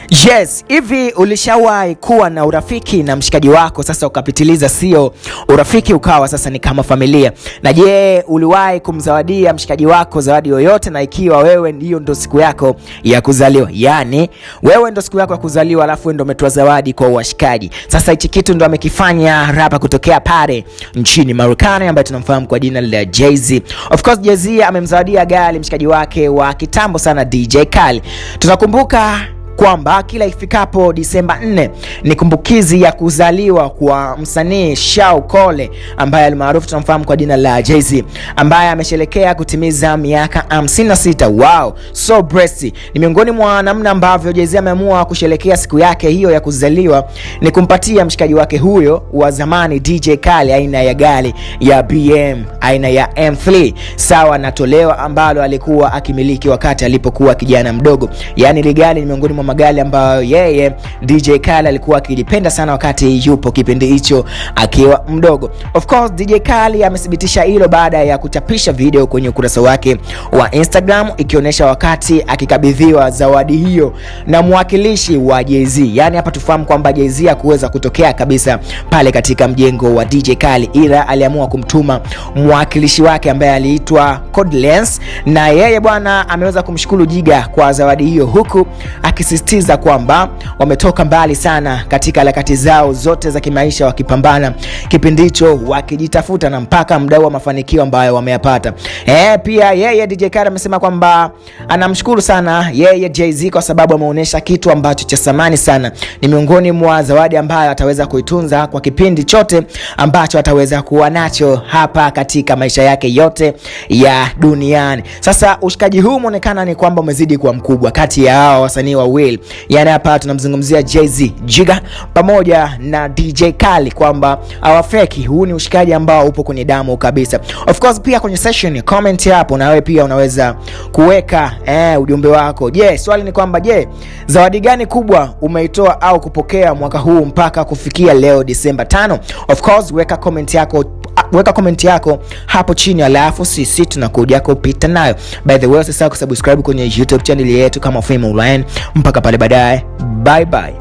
Yes, hivi ulishawahi kuwa na urafiki na mshikaji wako sasa ukapitiliza, sio urafiki ukawa sasa ni kama familia? Na je, uliwahi kumzawadia mshikaji wako zawadi yoyote, na ikiwa wewe ndio ndo siku yako ya kuzaliwa, yani wewe ndo siku yako ya kuzaliwa alafu ndo umetoa zawadi kwa washikaji? Sasa hichi kitu ndo amekifanya rapa kutokea pale nchini Marekani ambaye tunamfahamu kwa jina la Jay-Z. Of course Jay-Z amemzawadia gari mshikaji wake wa kitambo sana DJ Khaled. Tunakumbuka kwamba kila ifikapo Disemba 4 ni kumbukizi ya kuzaliwa kwa msanii Shao Kole ambaye almaarufu tunamfahamu kwa jina la Jay-Z, ambaye amesherekea kutimiza miaka 56. Wow, so blessed. Ni miongoni mwa namna ambavyo Jay-Z ameamua kusherekea siku yake hiyo ya kuzaliwa ni kumpatia mshikaji wake huyo wa zamani DJ Khaled aina ya gari ya BM aina ya M3, sawa na toleo ambalo alikuwa akimiliki wakati alipokuwa kijana mdogo. Yani ile gari ni miongoni mwa magari ambayo yeye DJ Khaled alikuwa akilipenda sana wakati yupo kipindi hicho akiwa mdogo. Of course DJ Khaled amethibitisha hilo baada ya kuchapisha video kwenye ukurasa wake wa Instagram ikionyesha wakati akikabidhiwa zawadi hiyo na mwakilishi wa Jay-Z. Yani hapa tufahamu kwamba Jay-Z hakuweza kutokea kabisa pale katika mjengo wa DJ Khaled, ila aliamua kumtuma mwakilishi wake ambaye aliitwa Codeless, na yeye bwana ameweza kumshukuru Jiga kwa zawadi hiyo, huku akisisitiza kwamba wametoka mbali sana katika harakati zao zote za kimaisha, wakipambana kipindi hicho wakijitafuta na mpaka mdau wa mafanikio ambayo wameyapata. Pia yeye DJ Khaled amesema kwamba anamshukuru sana yeye Jay-Z kwa sababu ameonyesha kitu ambacho cha thamani sana. Ni miongoni mwa zawadi ambayo ataweza kuitunza kwa kipindi chote ambacho ataweza kuwa nacho hapa katika maisha yake yote ya duniani. Sasa ushikaji huu umeonekana ni kwamba umezidi kuwa mkubwa kati ya hao wasanii wawili. Yani hapa tunamzungumzia Jay-Z Jiga pamoja na DJ Khaled kwamba hawafeki. Huu ni ushikaji ambao upo kwenye damu kabisa. Of course pia kwenye session comment hapo na wewe pia unaweza kuweka ujumbe wako. Swali ni kwamba zawadi gani kubwa umeitoa au kupokea mwaka huu mpaka kufikia leo Disemba 5? Of course weka comment yako hapo chini, alafu sisi tunakuja kupita nayo. By the way, usisahau kusubscribe kwenye YouTube channel yetu kama Fame Online. Mpaka pale baadaye, bye bye.